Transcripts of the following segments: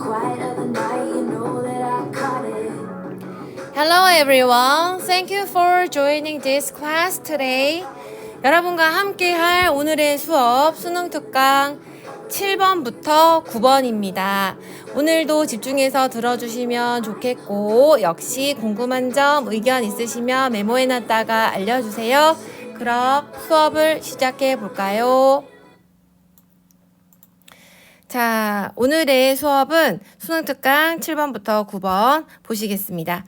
quiet of the night, you know that I caught it. Hello everyone. Thank you for joining this class today. 여러분과 함께 할 오늘의 수업 수능 특강 7번부터 9번입니다. 오늘도 집중해서 들어주시면 좋겠고 역시 궁금한 점, 의견 있으시면 메모해놨다가 알려주세요. 그럼 수업을 시작해 볼까요? 자, 오늘의 수업은 수능 특강 7번부터 9번 보시겠습니다.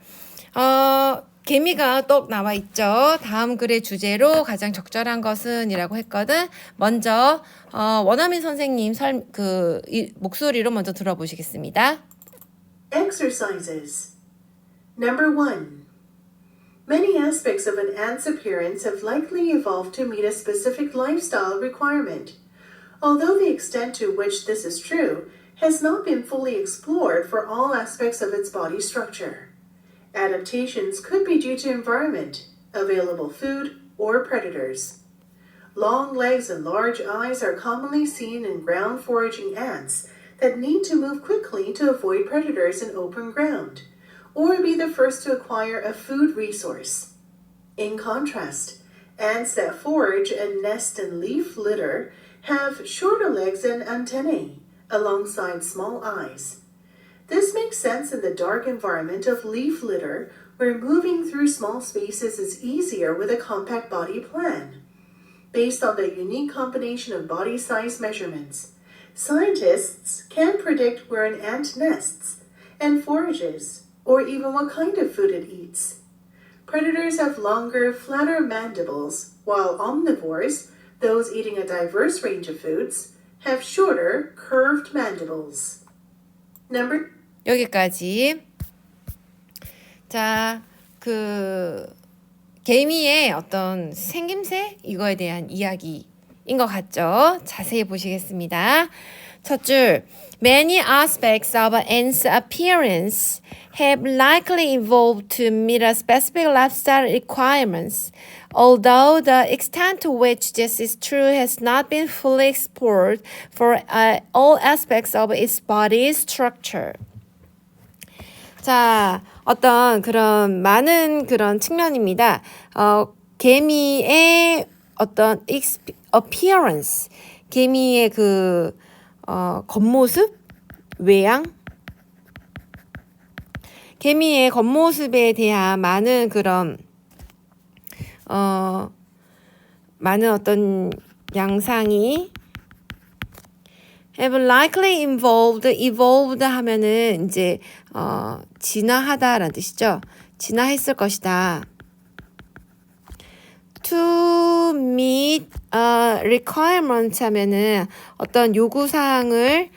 개미가 떡 나와 있죠. 다음 글의 주제로 가장 적절한 것은 이라고 했거든. 먼저 원어민 선생님 목소리로 먼저 들어보시겠습니다. Exercises. Number 1. Many aspects of an ant's appearance have likely evolved to meet a specific lifestyle requirement, although the extent to which this is true has not been fully explored for all aspects of its body structure. Adaptations could be due to environment, available food, or predators. Long legs and large eyes are commonly seen in ground foraging ants that need to move quickly to avoid predators in open ground, or be the first to acquire a food resource. In contrast, ants that forage and nest in leaf litter have shorter legs and antennae, alongside small eyes. This makes sense in the dark environment of leaf litter, where moving through small spaces is easier with a compact body plan. Based on the unique combination of body size measurements, scientists can predict where an ant nests and forages, or even what kind of food it eats. Predators have longer, flatter mandibles, while omnivores, those eating a diverse range of foods, have shorter, curved mandibles. 여기까지. 자, 개미의 어떤 생김새? 이거에 대한 이야기인 것 같죠? 자세히 보시겠습니다. 첫 줄. Many aspects of an ant's appearance have likely evolved to meet a specific lifestyle requirements, although the extent to which this is true has not been fully explored for all aspects of its body structure. 자, 어떤 그런 많은 그런 측면입니다. 개미의 어떤 appearance, 개미의 겉모습, 외양, 개미의 겉모습에 대한 많은 그런 많은 어떤 양상이 have likely evolved 하면은 이제 진화하다라는 뜻이죠. 진화했을 것이다. To meet requirement 하면은 어떤 요구사항을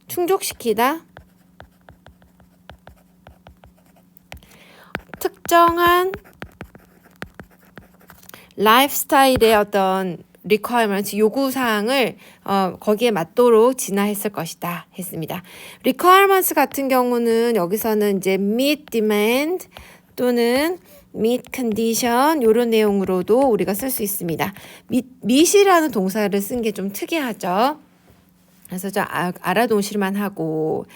충족시키다. 특정한 라이프스타일의 어떤 requirement, 요구사항을 거기에 맞도록 진화했을 것이다 했습니다. requirements 같은 경우는 여기서는 이제 meet demand 또는 meet condition 이런 내용으로도 우리가 쓸 수 있습니다. meet이라는 동사를 쓴 게 좀 특이하죠. 그래서 좀 알아두실만 하고.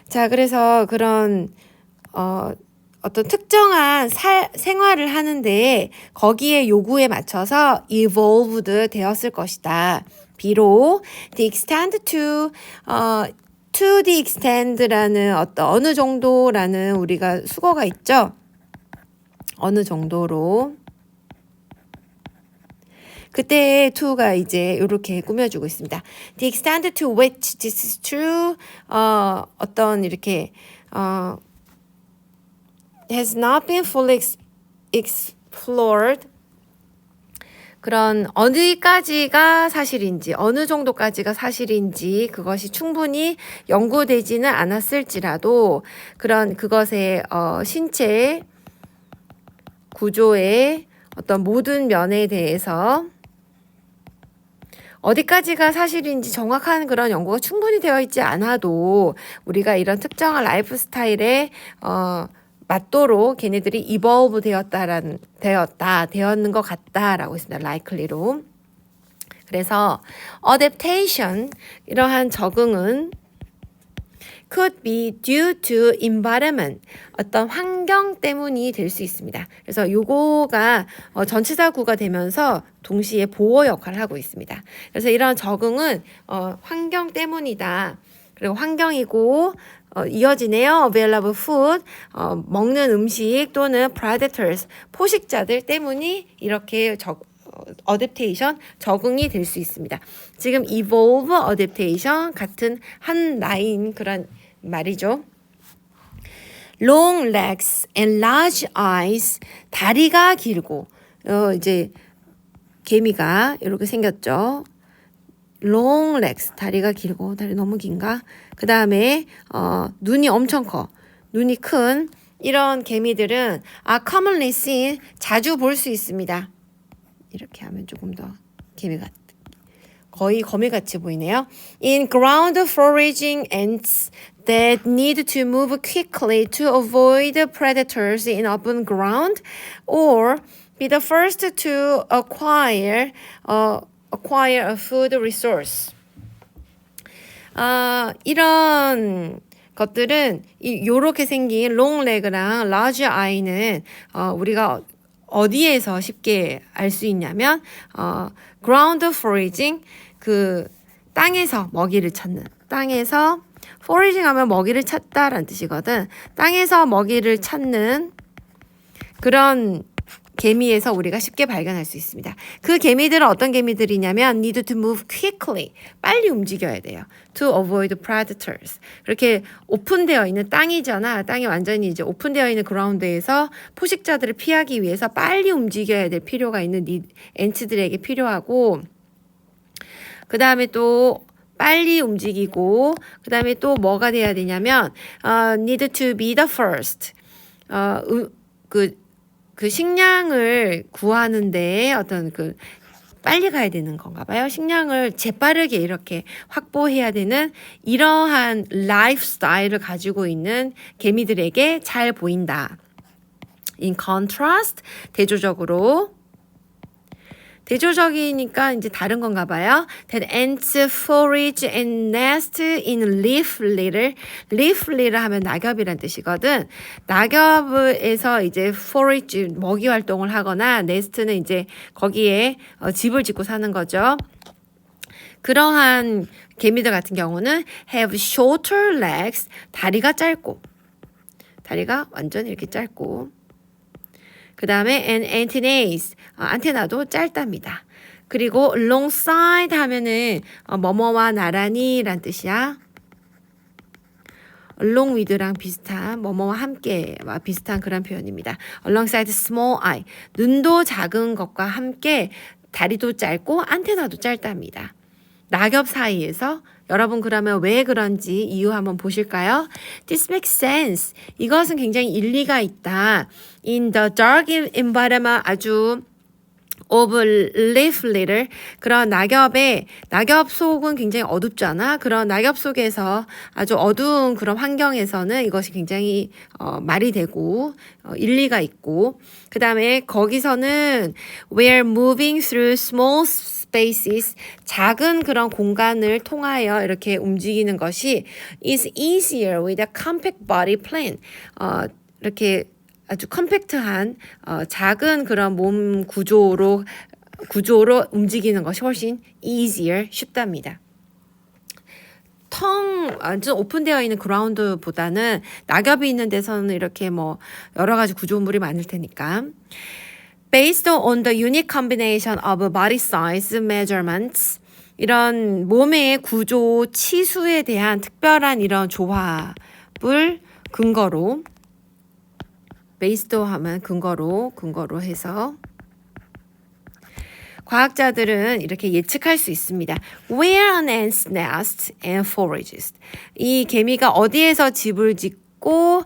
자, 그래서 그런 어떤 특정한 생활을 하는데 거기에 요구에 맞춰서 evolved 되었을 것이다. 비록 the extent to the extent라는 어느 정도라는 우리가 수거가 있죠. 어느 정도로. 그때 to가 이제 이렇게 꾸며주고 있습니다. The extent to which this is true 어떤 이렇게 has not been fully explored. 그런 어디까지가 사실인지, 어느 정도까지가 사실인지 그것이 충분히 연구되지는 않았을지라도 그런 그것의 신체 구조의 어떤 모든 면에 대해서 어디까지가 사실인지 정확한 그런 연구가 충분히 되어 있지 않아도 우리가 이런 특정한 라이프 스타일에 맞도록 걔네들이 evolve 되었는 것 같다라고 했습니다. likely로. 그래서 adaptation, 이러한 적응은 could be due to environment. 어떤 환경 때문이 될 수 있습니다. 그래서 요거가 전치사구가 되면서 동시에 보어 역할을 하고 있습니다. 그래서 이런 적응은 환경 때문이다. 그리고 환경이고 이어지네요. available food, 먹는 음식 또는 predators, 포식자들 때문이 이렇게 adaptation, 적응이 될 수 있습니다. 지금 evolve, adaptation 같은 한 라인 그런 말이죠. long legs and large eyes, 다리가 길고 이제 개미가 이렇게 생겼죠. long legs, 다리가 길고 다리 너무 긴가? 그 다음에 눈이 엄청 커, 눈이 큰 이런 개미들은 commonly seen, 자주 볼 수 있습니다. 이렇게 하면 조금 더 개미 같, 거의 거미같이 보이네요. In ground foraging ants that need to move quickly to avoid predators in open ground or be the first to acquire a food resource. 이런 것들은 요렇게 생긴 롱레그랑 라지 아이는 우리가 어디에서 쉽게 알 수 있냐면 ground foraging, 그 땅에서 먹이를 찾는, 땅에서 foraging 하면 먹이를 찾다라는 뜻이거든. 땅에서 먹이를 찾는 그런 개미에서 우리가 쉽게 발견할 수 있습니다. 그 개미들은 어떤 개미들이냐면 need to move quickly, 빨리 움직여야 돼요. to avoid predators. 그렇게 오픈되어 있는 땅이잖아. 땅이 완전히 이제 오픈되어 있는 그라운드에서 포식자들을 피하기 위해서 빨리 움직여야 될 필요가 있는 엔트들에게 필요하고, 그 다음에 또 빨리 움직이고, 그 다음에 또 뭐가 돼야 되냐면 need to be the first. 그 식량을 구하는데 어떤 빨리 가야 되는 건가 봐요. 식량을 재빠르게 이렇게 확보해야 되는 이러한 라이프 스타일을 가지고 있는 개미들에게 잘 보인다. In contrast, 대조적이니까 이제 다른 건가 봐요. That ants forage and nest in leaf litter. leaf litter 하면 낙엽이란 뜻이거든. 낙엽에서 이제 forage, 먹이 활동을 하거나 nest는 이제 거기에 집을 짓고 사는 거죠. 그러한 개미들 같은 경우는 have shorter legs. 다리가 짧고, 다리가 완전 이렇게 짧고, 그 다음에 and antennaes, 안테나도 짧답니다. 그리고 alongside 하면은 뭐뭐와 나란히 란 뜻이야. along with랑 비슷한, 뭐뭐와 함께와 비슷한 그런 표현입니다. alongside small eye, 눈도 작은 것과 함께 다리도 짧고 안테나도 짧답니다. 낙엽 사이에서. 여러분 그러면 왜 그런지 이유 한번 보실까요? This makes sense. 이것은 굉장히 일리가 있다. In the dark environment, 아주 of leaf litter, 그런 낙엽 속은 굉장히 어둡잖아. 그런 낙엽 속에서 아주 어두운 그런 환경에서는 이것이 굉장히 말이 되고 일리가 있고, 그 다음에 거기서는 we're moving through small spaces, 작은 그런 공간을 통하여 이렇게 움직이는 것이 is easier with a compact body plan. 이렇게 아주 컴팩트한 작은 그런 몸 구조로 움직이는 것이 훨씬 easier, 쉽답니다. 완전 오픈되어 있는 그라운드보다는 낙엽이 있는 데서는 이렇게 뭐 여러 가지 구조물이 많을 테니까. Based on the unique combination of body size measurements, 이런 몸의 구조 치수에 대한 특별한 이런 조합을 근거로, based 하면 근거로 해서 과학자들은 이렇게 예측할 수 있습니다. Where an ant nests and forages. 이 개미가 어디에서 집을 짓고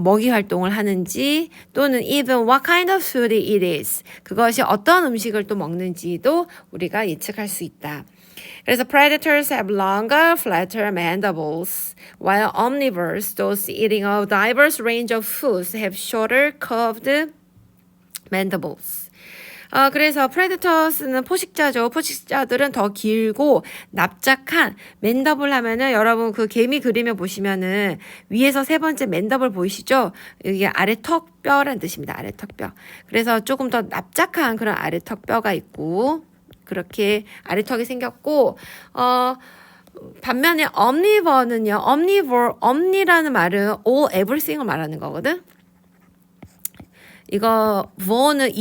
먹이 활동을 하는지, 또는 even what kind of food it is. 그것이 어떤 음식을 또 먹는지도 우리가 예측할 수 있다. 그래서 predators have longer, flatter mandibles, while omnivores, those eating a diverse range of foods, have shorter, curved mandibles. 그래서 프레데터스는 포식자죠. 포식자들은 더 길고 납작한 맨더블 하면은 여러분 그 개미 그림에 보시면은 위에서 세 번째 맨더블 보이시죠? 이게 아래 턱뼈란 뜻입니다. 아래 턱뼈. 그래서 조금 더 납작한 그런 아래 턱뼈가 있고 그렇게 아래 턱이 생겼고 반면에 omnivore는요. omni라는 말은 all everything을 말하는 거거든. 이거 vore는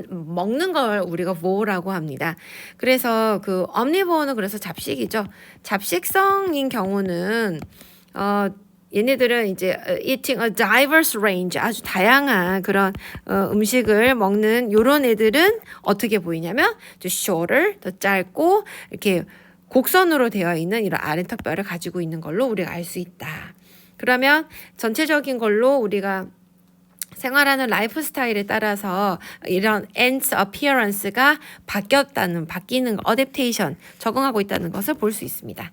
먹는 걸 우리가 vore라고 합니다. 그래서 그 omnivore는 그래서 잡식이죠. 잡식성인 경우는 얘네들은 이제 eating a diverse range 아주 다양한 그런 음식을 먹는 요런 애들은 어떻게 보이냐면 shorter 더 짧고 이렇게 곡선으로 되어 있는 이런 아래턱뼈를 가지고 있는 걸로 우리가 알 수 있다. 그러면 전체적인 걸로 우리가 생활하는 라이프 스타일에 따라서 이런 ants appearance가 바뀌는 어댑테이션 적응하고 있다는 것을 볼 수 있습니다.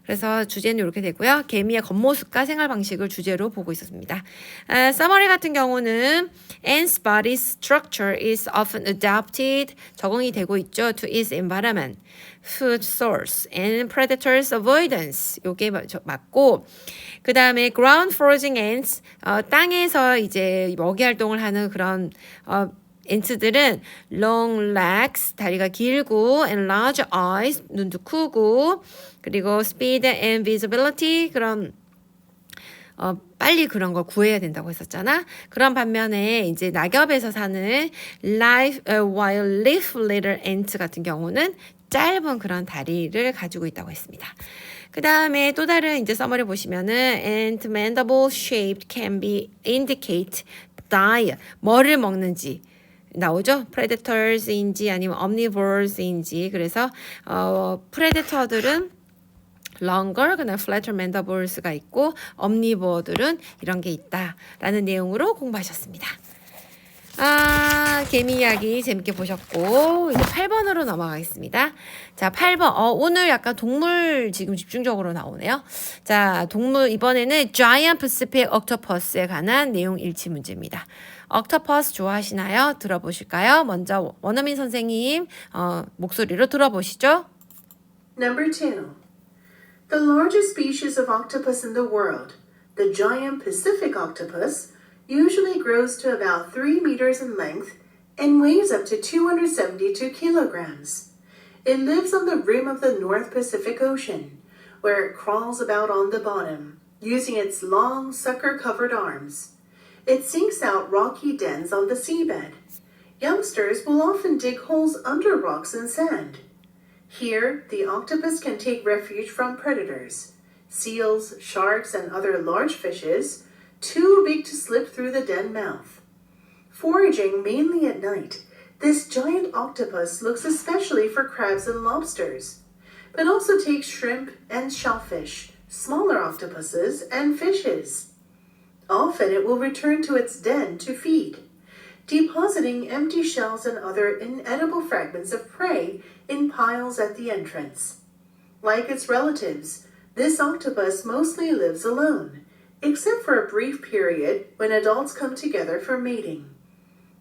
그래서 주제는 이렇게 되고요. 개미의 겉모습과 생활 방식을 주제로 보고 있었습니다. Summary 같은 경우는 ants body structure is often adapted 적응이 되고 있죠. To its environment, food source, and predators avoidance. 요게 맞고 그 다음에 ground foraging ants 땅에서 이제 먹이 활동을 하는 그런 엔트들은 long legs, 다리가 길고 and large eyes, 눈도 크고 그리고 speed and visibility, 그런 빨리 그런 걸 구해야 된다고 했었잖아. 그런 반면에 이제 낙엽에서 사는 while leaf litter ant 같은 경우는 짧은 그런 다리를 가지고 있다고 했습니다. 그 다음에 또 다른 이제 서머리 보시면은 ant mandible shaped can be indicate diet, 뭐를 먹는지 나오죠? 프레데터스인지 아니면 omnivores인지. 그래서 프레데터들은 longer, 그다음 flatter mandibles가 있고 omnivore들은 이런 게 있다라는 내용으로 공부하셨습니다. 개미 이야기 재밌게 보셨고 이제 8번으로 넘어가겠습니다. 자, 8번. 오늘 약간 동물 지금 집중적으로 나오네요. 자, 동물 이번에는 Giant Pacific Octopus에 관한 내용 일치 문제입니다. 옥토퍼스 좋아하시나요? 들어보실까요? 먼저 원어민 선생님 목소리로 들어보시죠. Number 2. The largest species of octopus in the world, the giant Pacific octopus, usually grows to about 3 meters in length and weighs up to 272 kilograms. It lives on the rim of the North Pacific Ocean, where it crawls about on the bottom, using its long, sucker-covered arms. It seeks out rocky dens on the seabed. Youngsters will often dig holes under rocks and sand. Here, the octopus can take refuge from predators, seals, sharks, and other large fishes, too big to slip through the den mouth. Foraging mainly at night, this giant octopus looks especially for crabs and lobsters, but also takes shrimp and shellfish, smaller octopuses, and fishes. Often it will return to its den to feed, depositing empty shells and other inedible fragments of prey in piles at the entrance. Like its relatives, this octopus mostly lives alone, except for a brief period when adults come together for mating.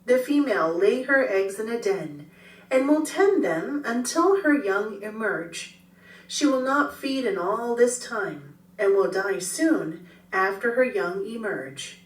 The female lay her eggs in a den and will tend them until her young emerge. She will not feed in all this time and will die soon after her young emerge.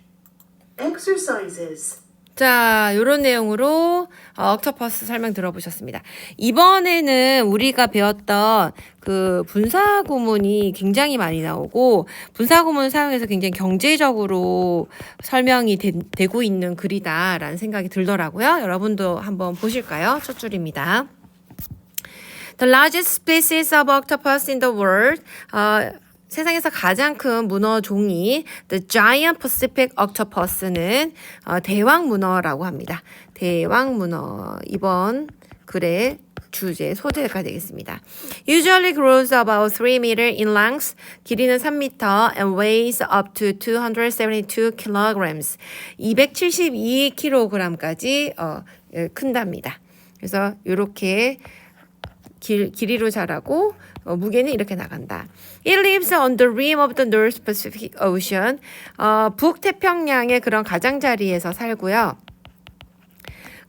Exercises. 자, 요런 내용으로 옥토퍼스 설명 들어보셨습니다. 이번에는 우리가 배웠던 그 분사구문이 굉장히 많이 나오고 분사구문을 사용해서 굉장히 경제적으로 설명이 되고 있는 글이다라는 생각이 들더라고요. 여러분도 한번 보실까요? 첫 줄입니다. The largest species of octopus in the world. 세상에서 가장 큰 문어 종이 The Giant Pacific Octopus는 대왕 문어라고 합니다. 대왕 문어. 이번 글의 주제, 소재가 되겠습니다. Usually grows about 3 meter in length. 길이는 3m and weighs up to 272 kilograms. 272kg까지 큰답니다. 그래서 이렇게 길이로 자라고 무게는 이렇게 나간다. It lives on the rim of the North Pacific Ocean. 북태평양의 그런 가장자리에서 살고요.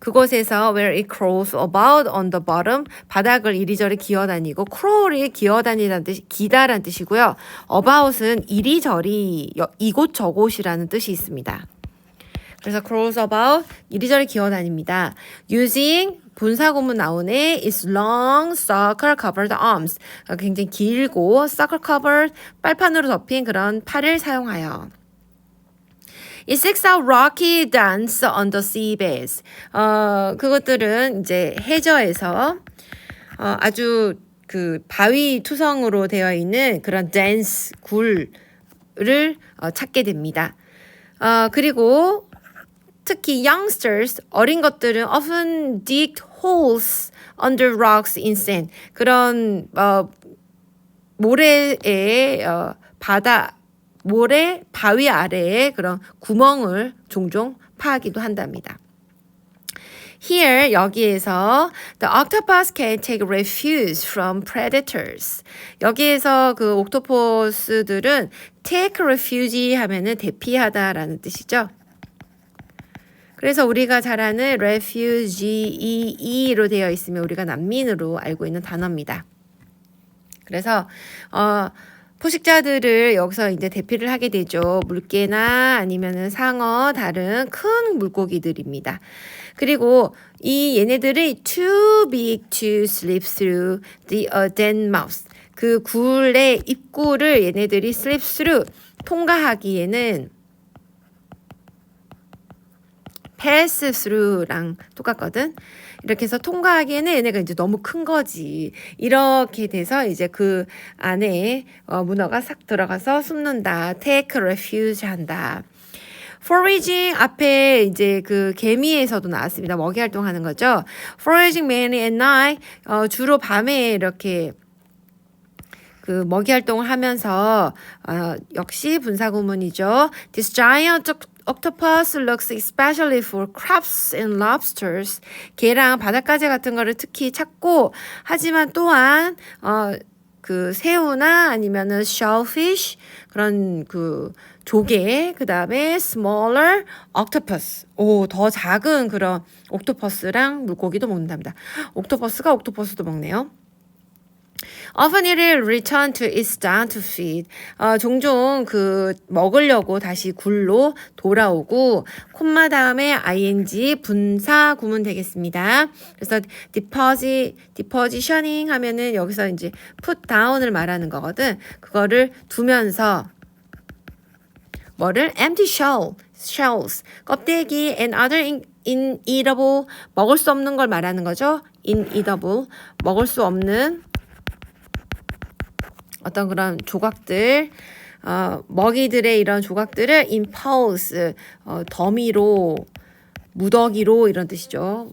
그곳에서 where it crawls about on the bottom 바닥을 이리저리 기어다니고 crawl이 기어다니다는 뜻이 기다란 뜻이고요. about은 이리저리 이곳저곳이라는 뜻이 있습니다. 그래서 crawls about 이리저리 기어다닙니다. using 분사구문 나오네. Its long sucker covered arms. 굉장히 길고 sucker covered 빨판으로 덮인 그런 팔을 사용하여. It seeks out rocky dance on the sea base. 그것들은 이제 해저에서 아주 그 바위 투성으로 되어 있는 그런 댄스 굴을 찾게 됩니다. 그리고 특히 youngsters, 어린 것들은 often dig holes under rocks in sand. 그런 모래의 모래 바위 아래에 그런 구멍을 종종 파기도 한답니다. Here, 여기에서 the octopus can take refuge from predators. 여기에서 그 옥토퍼스들은 take refuge 하면은 대피하다라는 뜻이죠. 그래서 우리가 잘 아는 refugee로 되어 있으면 우리가 난민으로 알고 있는 단어입니다. 그래서 포식자들을 여기서 이제 대피를 하게 되죠. 물개나 아니면은 상어, 다른 큰 물고기들입니다. 그리고 이 얘네들이 too big to slip through the den mouth. 그 굴의 입구를 얘네들이 slip through 통과하기에는 pass through랑 똑같거든. 이렇게 해서 통과하기에는 얘네가 이제 너무 큰 거지. 이렇게 돼서 이제 그 안에 문어가 싹 들어가서 숨는다. take refuge 한다. foraging 앞에 이제 그 개미에서도 나왔습니다. 먹이 활동하는 거죠. foraging mainly at night 주로 밤에 이렇게 그 먹이 활동을 하면서 역시 분사구문이죠. This giant octopus looks especially for crabs and lobsters. 게랑 바닷가재 같은 거를 특히 찾고 하지만 또한 그 새우나 아니면은 shellfish 그런 그 조개 그다음에 smaller octopus 더 작은 그런 옥토퍼스랑 물고기도 먹는답니다. 옥토퍼스가 옥토퍼스도 먹네요. Often it will return to its down to feed. 종종 그 먹으려고 다시 굴로 돌아오고 콤마 다음에 ing 분사 구문 되겠습니다. 그래서 depositioning 하면은 여기서 이제 put down을 말하는 거거든. 그거를 두면서 뭐를 empty shells 껍데기 and other ineatable 먹을 수 없는 걸 말하는 거죠. ineatable 먹을 수 없는 어떤 그런 조각들, 먹이들의 이런 조각들을 impulse, 더미로, 무더기로 이런 뜻이죠.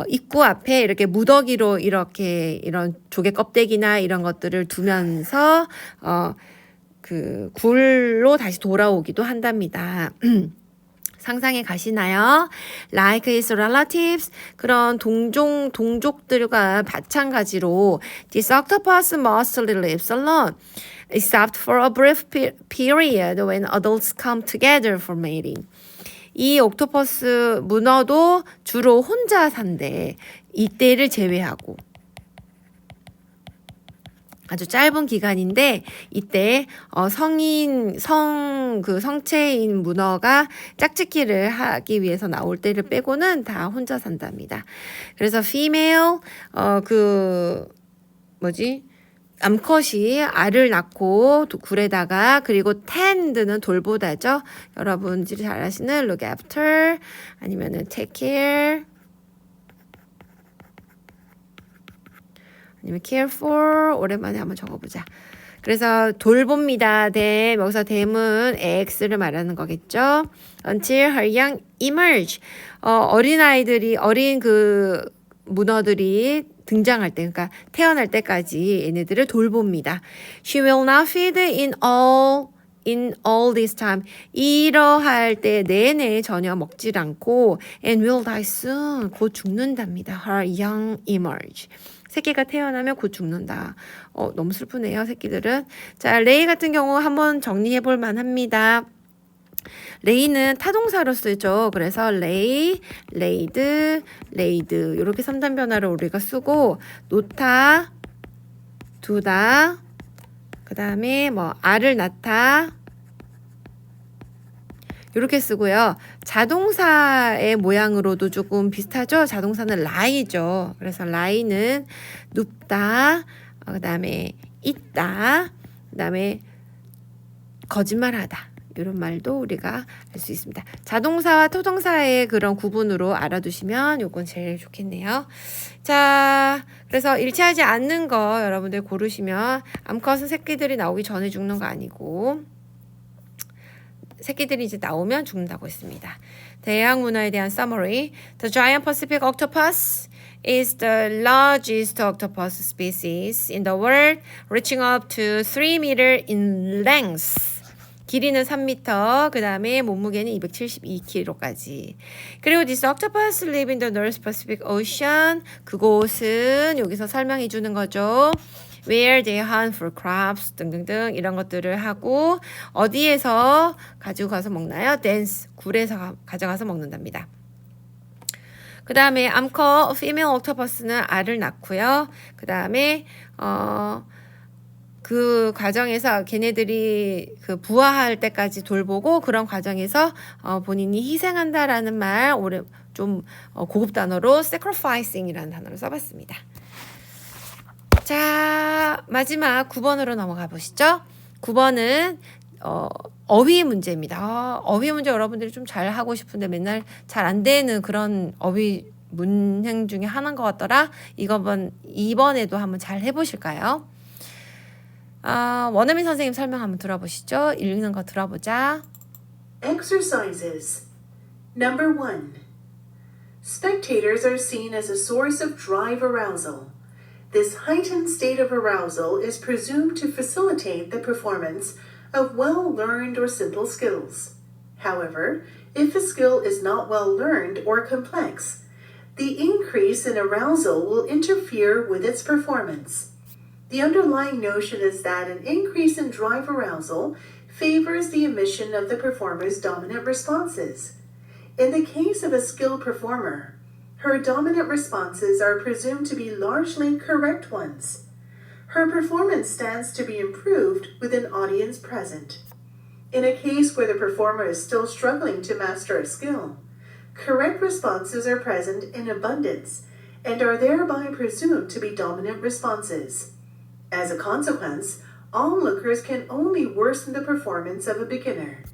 입구 앞에 이렇게 무더기로 이렇게 이런 조개 껍데기나 이런 것들을 두면서 그 굴로 다시 돌아오기도 한답니다. 상상해 가시나요? Like his relatives 그런 동족들과 마찬가지로 This octopus mostly lives alone except for a brief period when adults come together for mating. 이 옥토퍼스 문어도 주로 혼자 산대. 이때를 제외하고 아주 짧은 기간인데 이때 성체인 문어가 짝짓기를 하기 위해서 나올 때를 빼고는 다 혼자 산답니다. 그래서 female 암컷이 알을 낳고 굴에다가 그리고 tend는 돌보다죠. 여러분들이 잘 아시는 look after 아니면은 take care 아니면 care for 오랜만에 한번 적어보자. 그래서 돌봅니다. 댐 여기서 댐은 x를 말하는 거겠죠. Until her young emerge 어린 그 문어들이 등장할 때 그러니까 태어날 때까지 얘네들을 돌봅니다. She will not feed in all this time. 이러할 때 내내 전혀 먹질 않고 and will die soon. 곧 죽는답니다. Her young emerge. 새끼가 태어나면 곧 죽는다. 너무 슬프네요, 새끼들은. 자, 레이 같은 경우 한번 정리해 볼 만합니다. 레이는 타동사로 쓰죠. 그래서 레이, 레이드, 레이드 이렇게 3단 변화를 우리가 쓰고 놓다, 두다, 그 다음에 뭐 알을 낳다 이렇게 쓰고요. 자동사의 모양으로도 조금 비슷하죠. 자동사는 lie죠. 그래서 lie는 눕다, 그 다음에 있다, 그 다음에 거짓말하다. 이런 말도 우리가 알 수 있습니다. 자동사와 토동사의 그런 구분으로 알아두시면 요건 제일 좋겠네요. 자, 그래서 일치하지 않는 거 여러분들 고르시면 암컷은 새끼들이 나오기 전에 죽는 거 아니고 새끼들이 이제 나오면 죽는다고 했습니다. 대양 문화에 대한 summary. The giant Pacific octopus is the largest octopus species in the world, reaching up to 3 meter in length. 길이는 3m, 그 다음에 몸무게는 272kg까지. 그리고 this octopus live in the North Pacific Ocean. 그곳은 여기서 설명해 주는 거죠. Where they hunt for crabs 등등등 이런 것들을 하고 어디에서 가지고 가서 먹나요? Dance, 굴에서 가져가서 먹는답니다. 그 다음에 암컷 female octopus는 알을 낳고요. 그 다음에 그 과정에서 걔네들이 그 부화할 때까지 돌보고 그런 과정에서 본인이 희생한다라는 말 좀 고급 단어로 sacrificing이라는 단어를 써봤습니다. 자, 마지막 9번으로 넘어가 보시죠. 9번은 어휘 문제입니다. 어휘 문제 여러분들이 좀 잘 하고 싶은데 맨날 잘 안 되는 그런 어휘 문행 중에 하나인 것 같더라. 이번에도 한번 잘 해보실까요? 원어민 선생님 설명 한번 들어보시죠. 읽는 거 들어보자. Exercises. Number 1. Spectators are seen as a source of drive arousal. This heightened state of arousal is presumed to facilitate the performance of well-learned or simple skills. However, if a skill is not well-learned or complex, the increase in arousal will interfere with its performance. The underlying notion is that an increase in drive arousal favors the emission of the performer's dominant responses. In the case of a skilled performer, her dominant responses are presumed to be largely correct ones. Her performance stands to be improved with an audience present. In a case where the performer is still struggling to master a skill, correct responses are present in abundance and are thereby presumed to be dominant responses. As a consequence, onlookers can only worsen the performance of a beginner.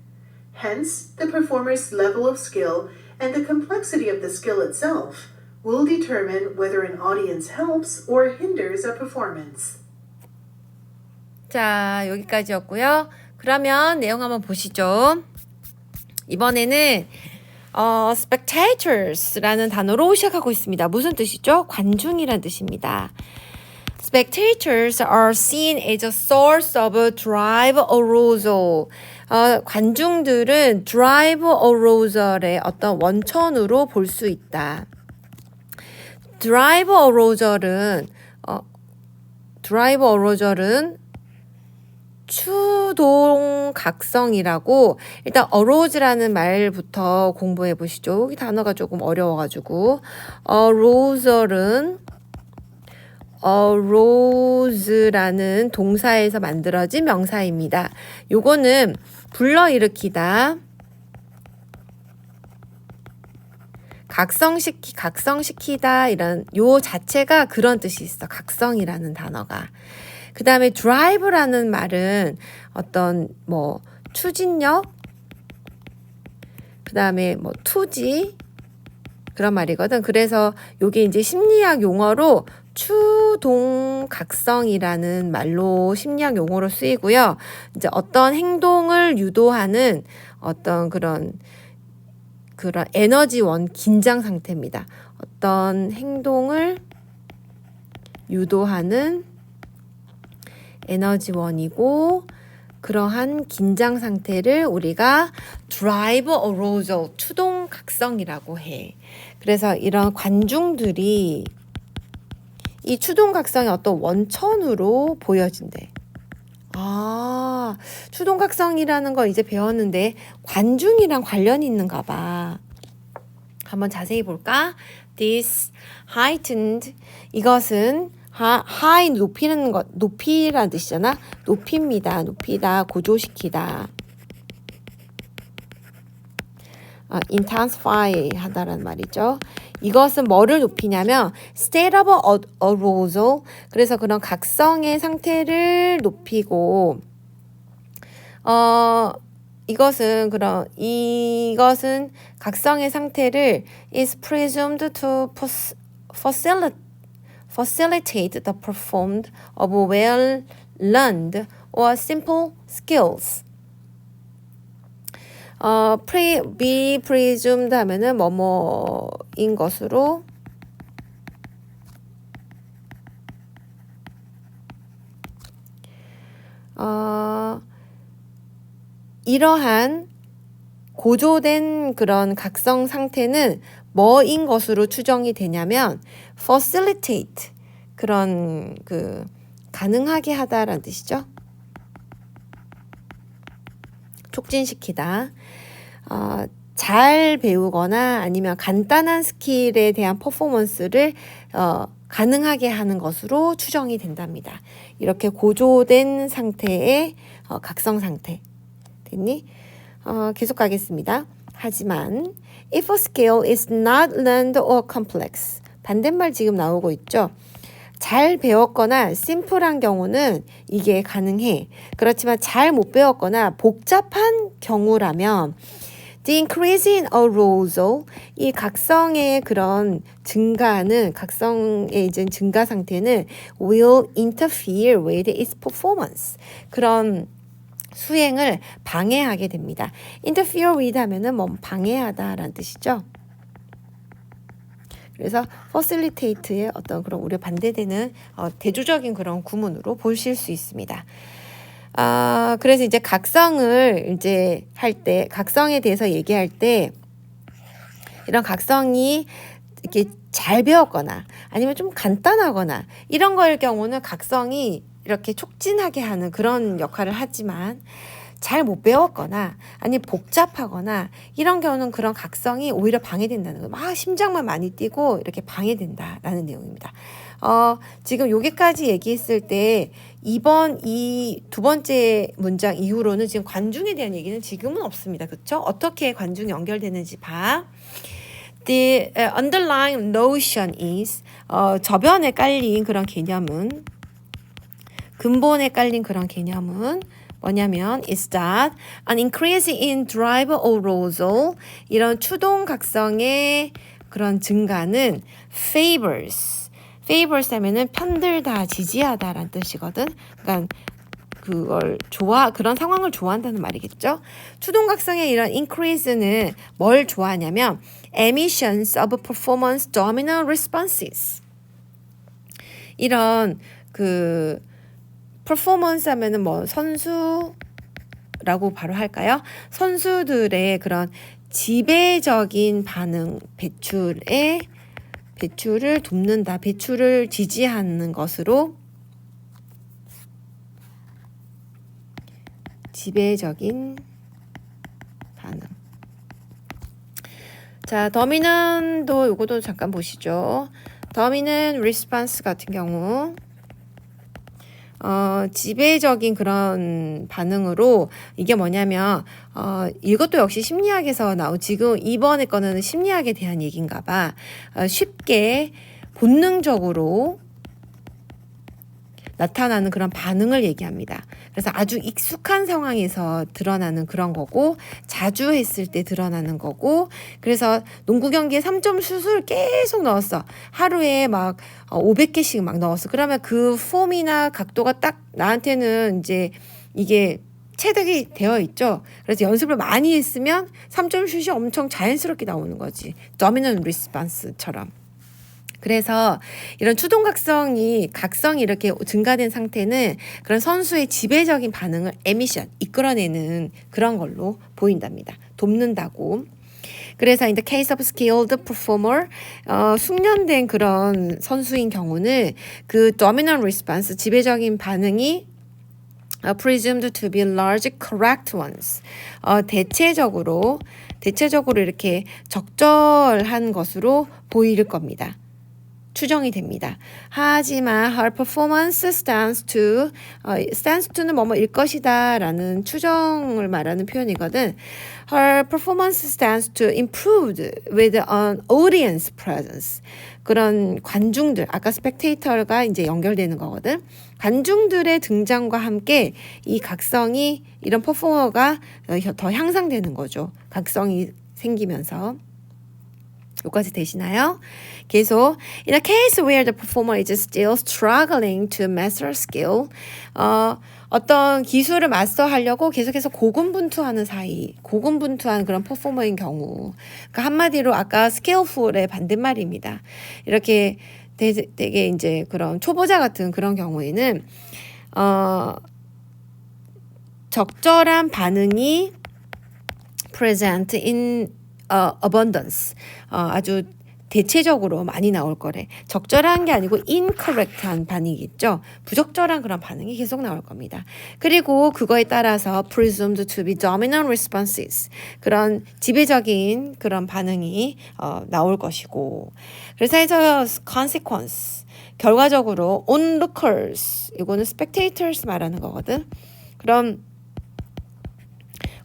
Hence, the performer's level of skill and the complexity of the skill itself will determine whether an audience helps or hinders a performance. 자, 여기까지였고요. 그러면 내용 한번 보시죠. 이번에는 spectators라는 단어로 시작하고 있습니다. 무슨 뜻이죠? 관중이란 뜻입니다. Spectators are seen as a source of drive arousal. 관중들은 drive arousal의 어떤 원천으로 볼 수 있다. drive arousal은 추동각성이라고 일단 arouse라는 말부터 공부해 보시죠. 이 단어가 조금 어려워가지고 arouse라는 동사에서 만들어진 명사입니다. 요거는 불러일으키다, 각성시키다 이런 요 자체가 그런 뜻이 있어. 각성이라는 단어가. 그 다음에 drive라는 말은 어떤 뭐 추진력, 그 다음에 뭐 투지 그런 말이거든. 그래서 요게 이제 심리학 용어로 추동각성이라는 말로 심리학 용어로 쓰이고요. 이제 어떤 행동을 유도하는 어떤 그런 에너지원 긴장 상태입니다. 어떤 행동을 유도하는 에너지원이고 그러한 긴장 상태를 우리가 drive arousal, 추동각성이라고 해. 그래서 이런 관중들이 이 추동각성의 어떤 원천으로 보여진대. 추동각성이라는 걸 이제 배웠는데 관중이랑 관련이 있는가 봐. 한번 자세히 볼까? This heightened, 이것은 high 높이는 것, 높이라는 뜻이잖아. 높입니다. 높이다, 고조시키다. intensify 하다라는 말이죠. 이것은 뭐를 높이냐면 state of arousal, 그래서 그런 각성의 상태를 높이고 이것은 각성의 상태를 is presumed to facilitate the performed of well learned or simple skills. be presumed 하면은 뭐뭐인 것으로 이러한 고조된 그런 각성 상태는 뭐인 것으로 추정이 되냐면 facilitate, 그런 가능하게 하다라는 뜻이죠. 촉진시키다. 잘 배우거나 아니면 간단한 스킬에 대한 퍼포먼스를 가능하게 하는 것으로 추정이 된답니다. 이렇게 고조된 상태의 각성 상태. 됐니? 계속 가겠습니다. 하지만 if a skill is not learned or complex, 반대말 지금 나오고 있죠. 잘 배웠거나 심플한 경우는 이게 가능해. 그렇지만 잘 못 배웠거나 복잡한 경우라면 the increase in arousal, 이 각성의 그런 증가는, 각성의 이제 증가 상태는 will interfere with its performance, 그런 수행을 방해하게 됩니다. interfere with 하면은 뭐 방해하다라는 뜻이죠. 그래서 facilitate의 어떤 그런 우리가 반대되는 대조적인 그런 구문으로 보실 수 있습니다. 그래서 이제 각성을 이제 할 때, 각성에 대해서 얘기할 때 이런 각성이 이렇게 잘 배웠거나 아니면 좀 간단하거나 이런 거일 경우는 각성이 이렇게 촉진하게 하는 그런 역할을 하지만 잘 못 배웠거나 아니면 복잡하거나 이런 경우는 그런 각성이 오히려 방해된다는 거예요. 막 심장만 많이 뛰고 이렇게 방해된다라는 내용입니다. 지금 여기까지 얘기했을 때 이번 이 두 번째 문장 이후로는 지금 관중에 대한 얘기는 지금은 없습니다. 그렇죠? 어떻게 관중이 연결되는지 봐. The underlying notion is, 저변에 깔린 그런 개념은, 근본에 깔린 그런 개념은 뭐냐면 is that an increase in drive arousal, 이런 추동 각성의 그런 증가는 favors 하면은 편들다, 지지하다라는 뜻이거든. 그러니까 그런 상황을 좋아한다는 말이겠죠. 추동 각성의 이런 increase는 뭘 좋아하냐면 emissions of performance dominant responses, 이런 퍼포먼스 하면은 뭐 선수라고 바로 할까요? 선수들의 그런 지배적인 반응, 배출을 돕는다, 배출을 지지하는 것으로 지배적인 반응. 자, dominant도 요거도 잠깐 보시죠. dominant response 같은 경우 지배적인 그런 반응으로 이게 뭐냐면 이것도 역시 심리학에서 지금 이번에 거는 심리학에 대한 얘기인가 봐. 쉽게 본능적으로 나타나는 그런 반응을 얘기합니다. 그래서 아주 익숙한 상황에서 드러나는 그런 거고, 자주 했을 때 드러나는 거고, 그래서 농구 경기에 3점 슛을 계속 넣었어. 하루에 막 500개씩 막 넣었어. 그러면 그 폼이나 각도가 딱 나한테는 이제 이게 체득이 되어 있죠. 그래서 연습을 많이 했으면 3점 슛이 엄청 자연스럽게 나오는 거지. dominant response처럼. 그래서 이런 추동각성이 이렇게 증가된 상태는 그런 선수의 지배적인 반응을 에미션, 이끌어내는 그런 걸로 보인답니다. 돕는다고. 그래서 in the case of skilled performer, 숙련된 그런 선수인 경우는 그 dominant response, 지배적인 반응이 presumed to be large correct ones. 대체적으로 이렇게 적절한 것으로 보일 겁니다. 추정이 됩니다. 하지만 her performance stands to는 뭐뭐일 것이다 라는 추정을 말하는 표현이거든. Her performance stands to improve with an audience presence. 그런 관중들, 아까 spectator가 이제 연결되는 거거든. 관중들의 등장과 함께 이 각성이, 이런 퍼포머가 더 향상되는 거죠. 각성이 생기면서. 여기까지 되시나요? 계속 In a case where the performer is still struggling to master skill, 어떤 기술을 마스터하려고 계속해서 고군분투하는 그런 퍼포머인 경우, 그러니까 한마디로 아까 skillful의 반대말입니다. 이렇게 되게 이제 그런 초보자 같은 그런 경우에는 적절한 반응이 present in abundance, 아주 대체적으로 많이 나올 거래. 적절한 게 아니고 incorrect한 반응이겠죠. 부적절한 그런 반응이 계속 나올 겁니다. 그리고 그거에 따라서 presumed to be dominant responses, 그런 지배적인 그런 반응이 나올 것이고, 그래서 해서 consequence, 결과적으로 onlookers, 이거는 spectators 말하는 거거든. 그럼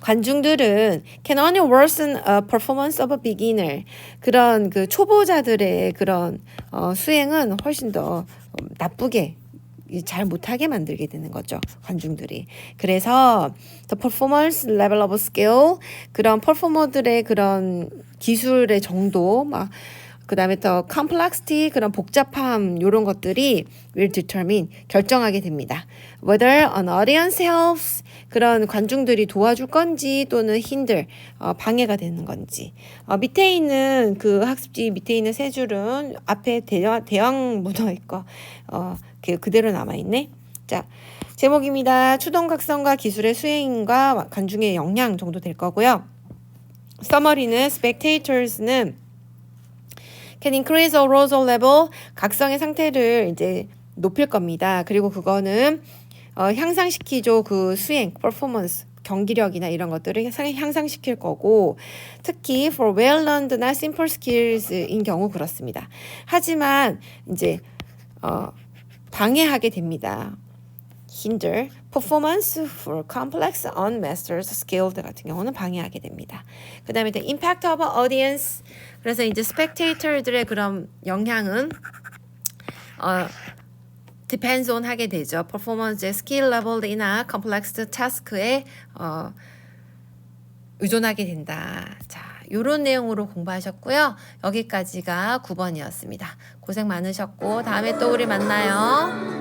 관중들은 can only worsen a performance of a beginner. 그런 그 초보자들의 그런 수행은 훨씬 더 나쁘게 잘 못하게 만들게 되는 거죠. 관중들이. 그래서 the performance level of skill, 그런 퍼포머들의 그런 기술의 정도, 그 다음에 더 complexity, 그런 복잡함, 이런 것들이 will determine, 결정하게 됩니다. Whether an audience helps, 그런 관중들이 도와줄 건지 또는 hinder, 방해가 되는 건지. 밑에 있는 그 학습지 밑에 있는 세 줄은 앞에 대왕 문어일 거 그대로 남아있네. 자, 제목입니다. 추동각성과 기술의 수행과 관중의 영향 정도 될 거고요. Summary는 spectators는 can increase arousal level, 각성의 상태를 이제 높일 겁니다. 그리고 그거는 향상시키죠. 그 수행, performance, 경기력이나 이런 것들을 향상시킬 거고, 특히 for well-learned나 simple skills인 경우 그렇습니다. 하지만 이제 방해하게 됩니다. hinder, performance for complex, unmastered skilled 같은 경우는 방해하게 됩니다. 그 다음에 the impact of audience, 그래서 이제 spectator들의 그런 영향은 depends on 하게 되죠. performance, skill level이나 complex task에 의존하게 된다. 자, 요런 내용으로 공부하셨고요. 여기까지가 9번이었습니다. 고생 많으셨고 다음에 또 우리 만나요.